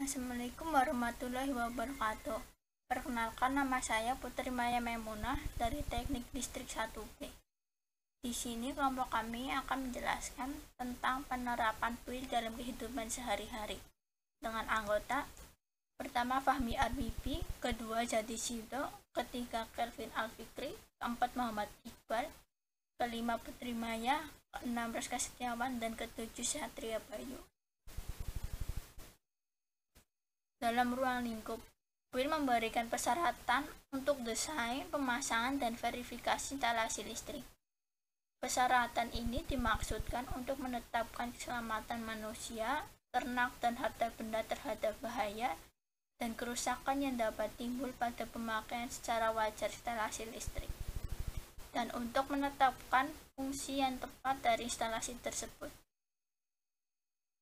Assalamualaikum warahmatullahi wabarakatuh. Perkenalkan, nama saya Putri Maya Maimunah dari Teknik Listrik 1B. Di sini kelompok kami akan menjelaskan tentang penerapan PUIL dalam kehidupan sehari-hari dengan anggota pertama Fahmi Arbibi, kedua Jadi Sido, ketiga Kelvin Alfikri, keempat Muhammad Iqbal, kelima Putri Maya, keenam Reska Setiawan, dan ketujuh Satria Bayu. Dalam ruang lingkup, PUIL memberikan persyaratan untuk desain, pemasangan, dan verifikasi instalasi listrik. Persyaratan ini dimaksudkan untuk menetapkan keselamatan manusia, ternak, dan harta benda terhadap bahaya dan kerusakan yang dapat timbul pada pemakaian secara wajar instalasi listrik, dan untuk menetapkan fungsi yang tepat dari instalasi tersebut.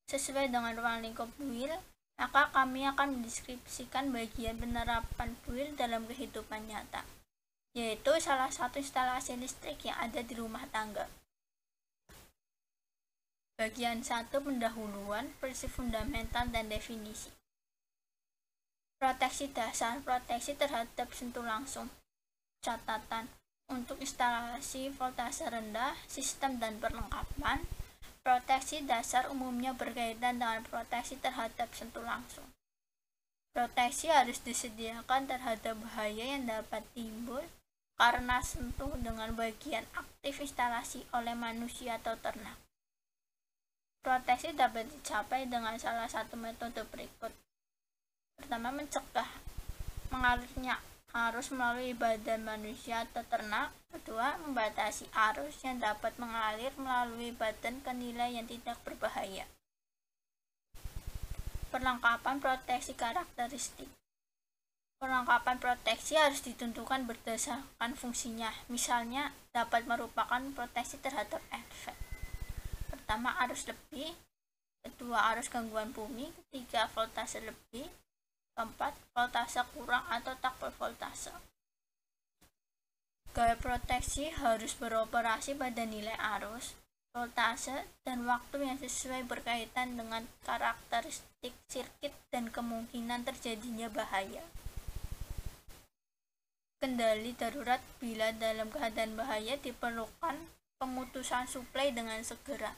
Sesuai dengan ruang lingkup PUIL, maka kami akan mendeskripsikan bagian penerapan PUIL dalam kehidupan nyata, yaitu salah satu instalasi listrik yang ada di rumah tangga. Bagian 1, pendahuluan, prinsip fundamental, dan definisi. Proteksi dasar, proteksi terhadap sentuh langsung. Catatan, untuk instalasi voltase rendah, sistem dan perlengkapan, proteksi dasar umumnya berkaitan dengan proteksi terhadap sentuh langsung. Proteksi harus disediakan terhadap bahaya yang dapat timbul karena sentuh dengan bagian aktif instalasi oleh manusia atau ternak. Proteksi dapat dicapai dengan salah satu metode berikut. Pertama, mencegah mengalirnya arus melalui badan manusia atau ternak. Kedua, membatasi arus yang dapat mengalir melalui badan ke nilai yang tidak berbahaya. Perlengkapan proteksi karakteristik. Perlengkapan proteksi harus ditentukan berdasarkan fungsinya. Misalnya, dapat merupakan proteksi terhadap efek. Pertama, arus lebih. Kedua, arus gangguan bumi. Ketiga, voltase lebih. Keempat, voltase kurang atau tak bervoltase. Gaya proteksi harus beroperasi pada nilai arus, voltase, dan waktu yang sesuai berkaitan dengan karakteristik sirkuit dan kemungkinan terjadinya bahaya. Kendali darurat, bila dalam keadaan bahaya diperlukan pemutusan suplai dengan segera.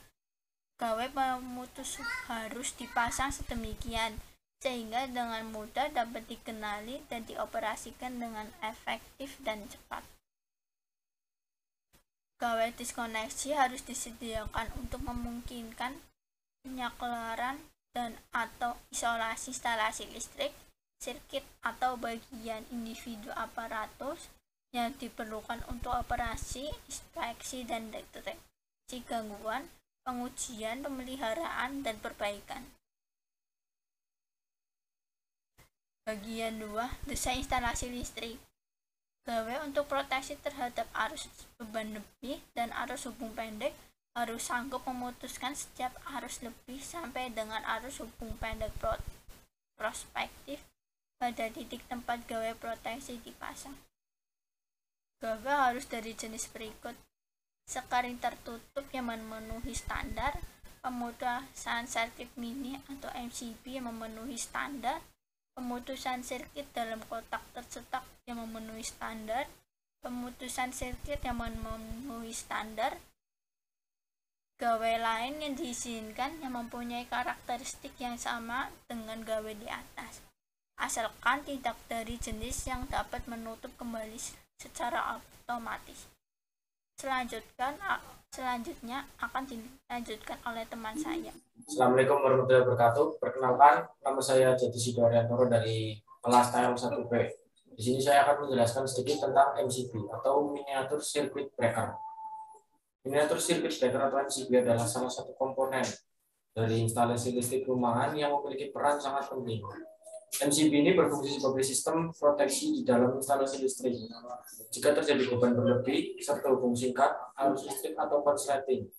Gawai pemutus harus dipasang sedemikian sehingga dengan mudah dapat dikenali dan dioperasikan dengan efektif dan cepat. Gawai diskoneksi harus disediakan untuk memungkinkan penyaklaran dan atau isolasi instalasi listrik, sirkuit atau bagian individu aparatus yang diperlukan untuk operasi, inspeksi, dan deteksi gangguan, pengujian, pemeliharaan, dan perbaikan. Bagian 2, desain instalasi listrik. Gawai untuk proteksi terhadap arus beban lebih dan arus hubung pendek harus sanggup memutuskan setiap arus lebih sampai dengan arus hubung pendek prospektif pada titik tempat gawai proteksi dipasang. Gawai harus dari jenis berikut: sekaring tertutup yang memenuhi standar, pemutusan sirkuit mini atau MCB yang memenuhi standar, pemutusan sirkuit dalam kotak tercetak yang memenuhi standar, pemutusan sirkuit yang memenuhi standar. Gawai lain yang diizinkan yang mempunyai karakteristik yang sama dengan gawai di atas, asalkan tidak dari jenis yang dapat menutup kembali secara otomatis. Selanjutnya akan dilanjutkan oleh teman saya. Assalamualaikum warahmatullahi wabarakatuh. Perkenalkan, nama saya Jadi Sido Ariantoro dari kelas TL 1B. Di sini saya akan menjelaskan sedikit tentang MCB atau Miniatur Circuit Breaker. Miniatur Circuit Breaker atau MCB adalah salah satu komponen dari instalasi listrik rumahan yang memiliki peran sangat penting. MCB ini berfungsi sebagai sistem proteksi di dalam instalasi listrik. Jika terjadi beban berlebih serta hubung singkat, arus listrik atau konsleting.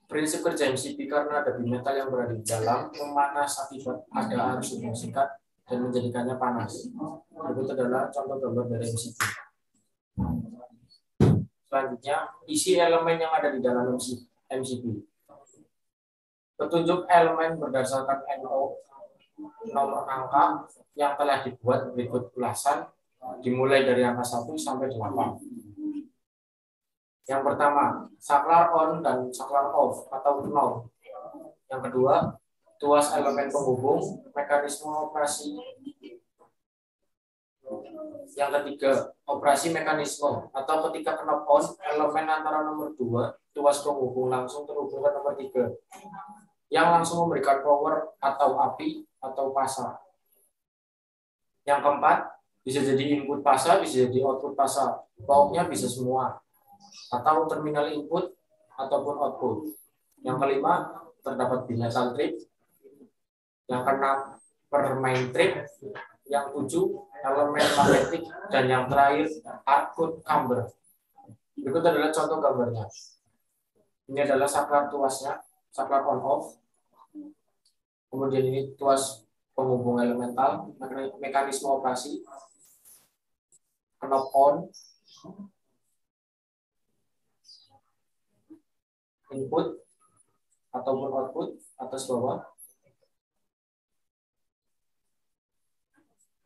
Prinsip kerja MCB karena ada bimetal yang berada di dalam memanas akibat ada arus hubung singkat dan menjadikannya panas. Berikut adalah contoh gambar dari MCB. Selanjutnya, isi elemen yang ada di dalam MCB. Petunjuk elemen berdasarkan NO nomor angka yang telah dibuat berikut ulasan dimulai dari angka 1 sampai 8. Yang pertama, saklar on dan saklar off atau 0. Yang kedua, tuas elemen penghubung, mekanisme operasi. Yang ketiga, operasi mekanisme atau ketika knop on, elemen antara nomor 2, tuas penghubung langsung terhubung ke nomor 3 yang langsung memberikan power atau api atau pasa. Yang keempat, bisa jadi input pasa, bisa jadi output pasa. Pokoknya bisa semua. Atau terminal input ataupun output. Yang kelima, terdapat bimetal trip. Yang keenam, permain trip. Yang tujuh, elemen magnetik. Dan yang terakhir, output camber. Berikut adalah contoh gambarnya. Ini adalah saklar tuasnya, saklar on off. Kemudian ini tuas penghubung elemental, mekanisme operasi, knob on, input ataupun output atas bawah,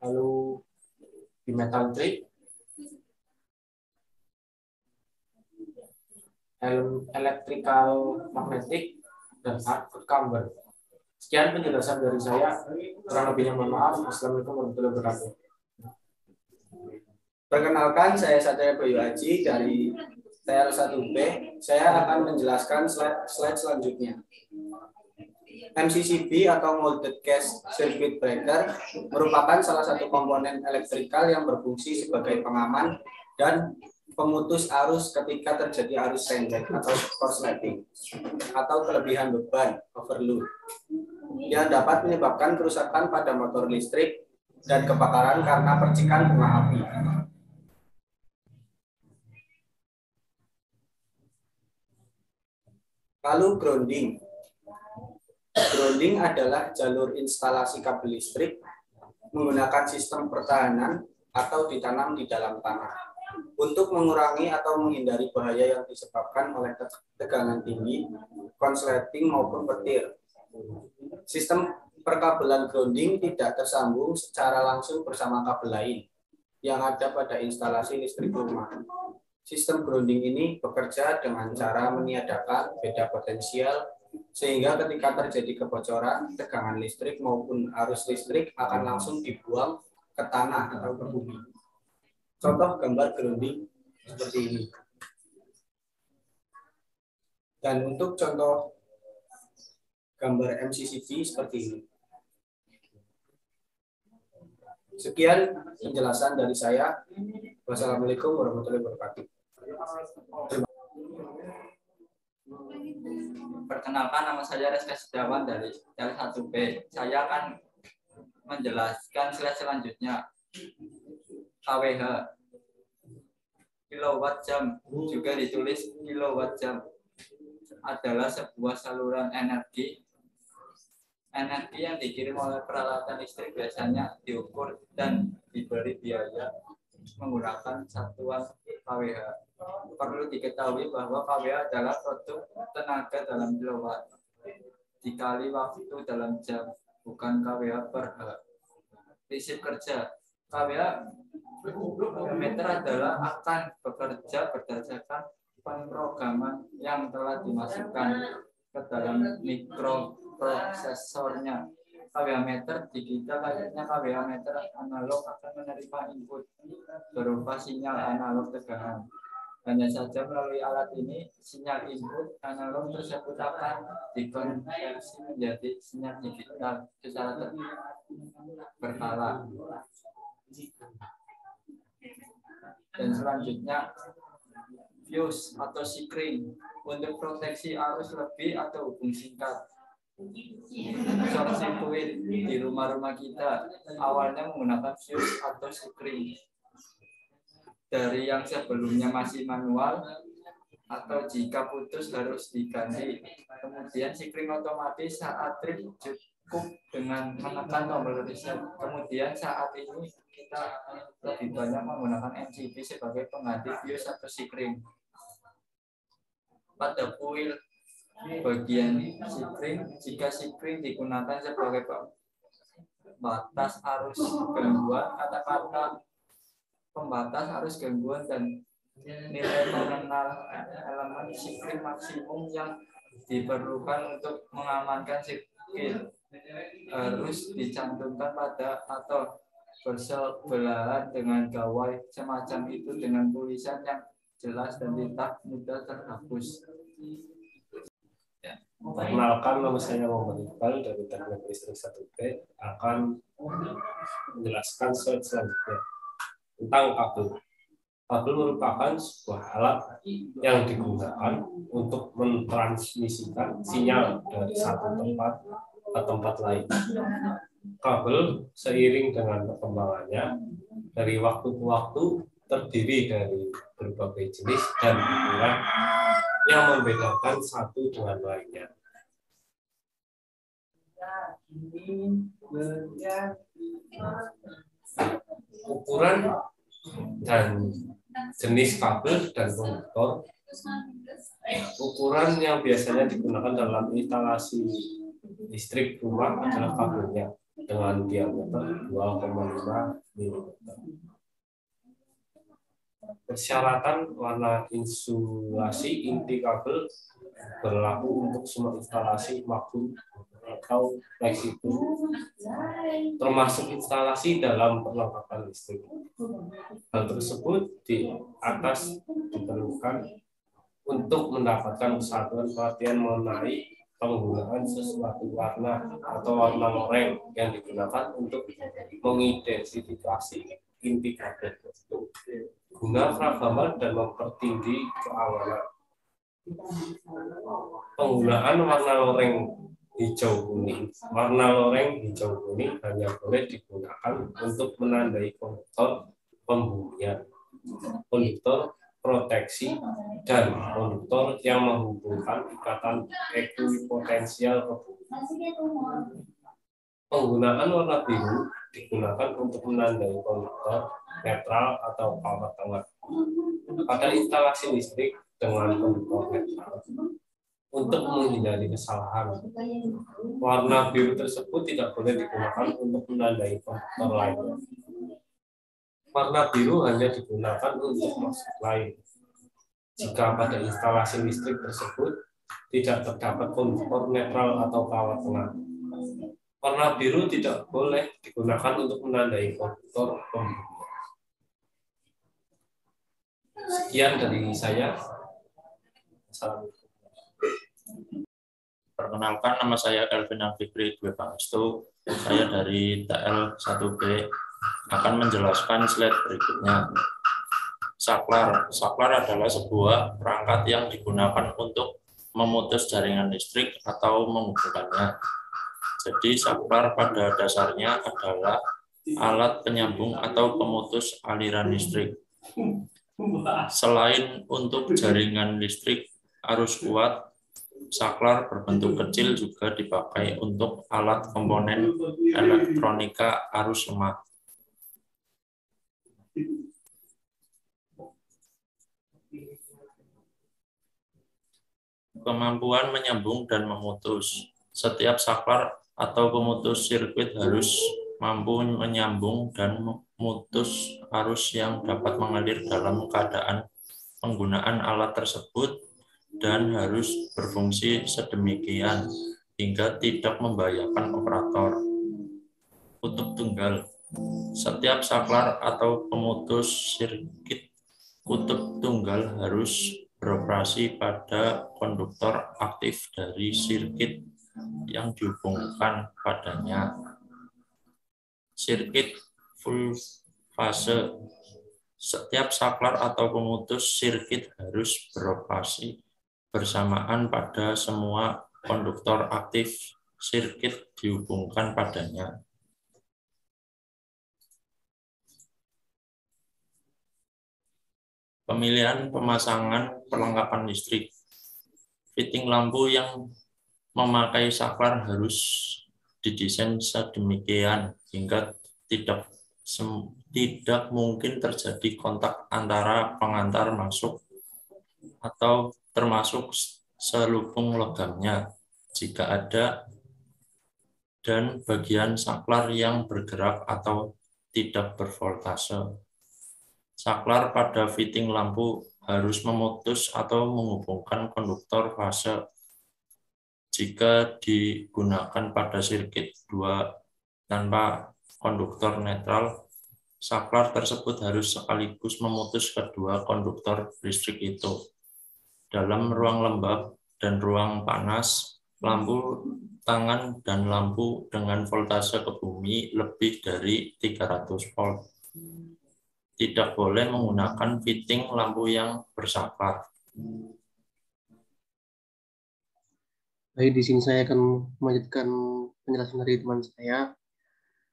lalu di metal trip, electrical magnetic, dan output camber. Sekian penjelasan dari saya. Kurang lebihnya mohon maaf. Assalamualaikum warahmatullahi wabarakatuh. Perkenalkan, saya Satria Bayu Haji dari TL1B. Saya akan menjelaskan slide selanjutnya. MCCB atau Molded Case Circuit Breaker merupakan salah satu komponen elektrikal yang berfungsi sebagai pengaman dan pemutus arus ketika terjadi arus pendek atau korsleting atau kelebihan beban overload yang dapat menyebabkan kerusakan pada motor listrik dan kebakaran karena percikan bunga api. Lalu grounding. Grounding adalah jalur instalasi kabel listrik menggunakan sistem pertahanan atau ditanam di dalam tanah untuk mengurangi atau menghindari bahaya yang disebabkan oleh tegangan tinggi, konsleting maupun petir. Sistem perkabelan grounding tidak tersambung secara langsung bersama kabel lain yang ada pada instalasi listrik rumah. Sistem grounding ini bekerja dengan cara meniadakan beda potensial sehingga ketika terjadi kebocoran, tegangan listrik maupun arus listrik akan langsung dibuang ke tanah atau ke bumi. Contoh gambar grounding seperti ini. Dan untuk contoh gambar MCCB seperti ini. Sekian penjelasan dari saya. Wassalamualaikum warahmatullahi wabarakatuh. Perkenalkan, nama saya Reska Setiawan dari TL1B. Saya akan menjelaskan slide selanjutnya. KWH, kilowatt jam, juga ditulis kilowatt jam, adalah sebuah saluran energi. Energi yang dikirim oleh peralatan listrik biasanya diukur dan diberi biaya menggunakan satuan KWH. Perlu diketahui bahwa KWH adalah produk tenaga dalam kilowatt dikali waktu dalam jam, bukan KWH per H. Prinsip kerja KWH meter adalah akan bekerja berdasarkan pemrograman yang telah dimasukkan ke dalam mikroprosesornya. KWH meter digital layaknya KWH meter analog akan menerima input berupa sinyal analog tegangan. Hanya saja melalui alat ini, sinyal input analog tersebut akan dikonversi menjadi sinyal digital secara berkala. Dan selanjutnya, fuse atau sikring untuk proteksi arus lebih atau hubung singkat. Short circuit di rumah-rumah kita awalnya menggunakan fuse atau sikring. Dari yang sebelumnya masih manual atau jika putus harus diganti. Kemudian sikring otomatis saat trip cukup dengan menekan tombol reset. Kemudian saat ini kita lebih banyak menggunakan MCB sebagai pengganti fuse atau sikring. Pada kuil bagian sikring, jika sikring digunakan sebagai pembatas arus gangguan, kata-kata pembatas arus gangguan dan nilai nominal elemen sirkuit maksimum yang diperlukan untuk mengamankan sirkuit harus dicantumkan pada atau bersebelahan dengan gawai semacam itu dengan tulisan yang jelas dan tidak mudah terhapus. Perkenalkan, nama saya Muhammad Iqbal dari Teknik Listrik 1B akan menjelaskan slide selanjutnya tentang kabel. Kabel merupakan sebuah alat yang digunakan untuk mentransmisikan sinyal dari satu tempat ke tempat lain. Kabel seiring dengan perkembangannya dari waktu ke waktu terdiri dari berbagai jenis dan ukuran yang membedakan satu dengan lainnya. Ukuran dan jenis kabel dan konduktor. Ukuran yang biasanya digunakan dalam instalasi listrik rumah adalah kabelnya dengan diameter 2,5 mm. Persyaratan warna insulasi inti kabel berlaku untuk semua instalasi maupun atau fleksibel, termasuk instalasi dalam perlengkapan listrik. Hal tersebut di atas diperlukan untuk mendapatkan kesatuan perhatian mengenai penggunaan sesuatu warna atau warna loreng yang digunakan untuk mengidentifikasi inti kabel tersebut guna keragaman dan mempertinggi keamanan. Penggunaan warna loreng hijau kuning. Warna loreng hijau kuning hanya boleh digunakan untuk menandai konduktor pembumian, konduktor proteksi, dan konduktor yang menghubungkan ikatan ekuipotensial ke bumi. Penggunaan warna biru digunakan untuk menandai konduktor netral atau power tengah. Pada instalasi listrik dengan konduktor netral, untuk menghindari kesalahan, warna biru tersebut tidak boleh digunakan untuk menandai konduktor lainnya. Warna biru hanya digunakan untuk maksud lain. Jika pada instalasi listrik tersebut tidak terdapat konduktor netral atau power tengah, warna biru tidak boleh digunakan untuk menandai konduktor pembumian. Sekian dari saya. Assalamualaikum. Perkenalkan, nama saya Elvin Fikri Dwi Pangestu. Saya dari TL 1B akan menjelaskan slide berikutnya. Saklar. Saklar adalah sebuah perangkat yang digunakan untuk memutus jaringan listrik atau menghubungkannya. Jadi saklar pada dasarnya adalah alat penyambung atau pemutus aliran listrik. Selain untuk jaringan listrik arus kuat, saklar berbentuk kecil juga dipakai untuk alat komponen elektronika arus lemah. Kemampuan menyambung dan memutus. Setiap saklar atau pemutus sirkuit harus mampu menyambung dan memutus arus yang dapat mengalir dalam keadaan penggunaan alat tersebut dan harus berfungsi sedemikian hingga tidak membahayakan operator. Kutub tunggal. Setiap saklar atau pemutus sirkuit kutub tunggal harus beroperasi pada konduktor aktif dari sirkuit yang dihubungkan padanya. Sirkuit full fase. Setiap saklar atau pemutus sirkuit harus beroperasi bersamaan pada semua konduktor aktif sirkuit dihubungkan padanya. Pemilihan pemasangan perlengkapan listrik. Fitting lampu yang memakai saklar harus didesain sedemikian hingga tidak mungkin terjadi kontak antara pengantar masuk atau termasuk selubung logamnya. Jika ada, dan bagian saklar yang bergerak atau tidak bervoltase. Saklar pada fitting lampu harus memutus atau menghubungkan konduktor fase. Jika digunakan pada sirkuit 2 tanpa konduktor netral, saklar tersebut harus sekaligus memutus kedua konduktor listrik itu. Dalam ruang lembab dan ruang panas, lampu tangan dan lampu dengan voltase ke bumi lebih dari 300 volt. Tidak boleh menggunakan fitting lampu yang bersaklar. Baik, di sini saya akan melanjutkan penjelasan dari teman saya.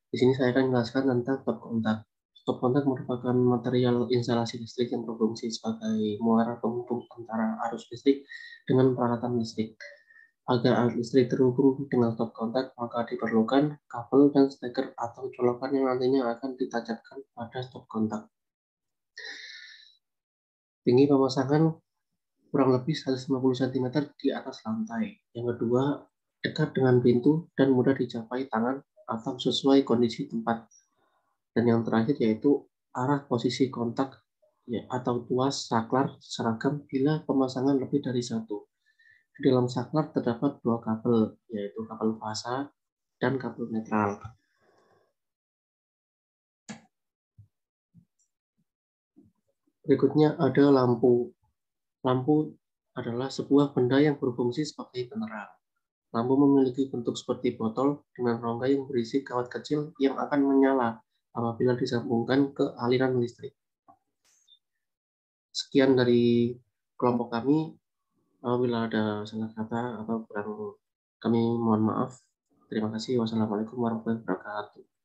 Di sini saya akan menjelaskan tentang stop kontak. Stop kontak merupakan material instalasi listrik yang berfungsi sebagai muara penghubung antara arus listrik dengan peralatan listrik. Agar alat listrik terhubung dengan stop kontak, maka diperlukan kabel dan steker atau colokan yang nantinya akan ditancapkan pada stop kontak. Tinggi pemasangan kurang lebih 150 cm di atas lantai. Yang kedua, dekat dengan pintu dan mudah dicapai tangan atau sesuai kondisi tempat. Dan yang terakhir yaitu arah posisi kontak atau tuas saklar seragam bila pemasangan lebih dari satu. Di dalam saklar terdapat 2 kabel, yaitu kabel fasa dan kabel netral. Berikutnya ada lampu. Lampu adalah sebuah benda yang berfungsi sebagai penerang. Lampu memiliki bentuk seperti botol dengan rongga yang berisi kawat kecil yang akan menyala apabila disambungkan ke aliran listrik. Sekian dari kelompok kami. Apabila ada salah kata atau kurang, kami mohon maaf. Terima kasih. Wassalamualaikum warahmatullahi wabarakatuh.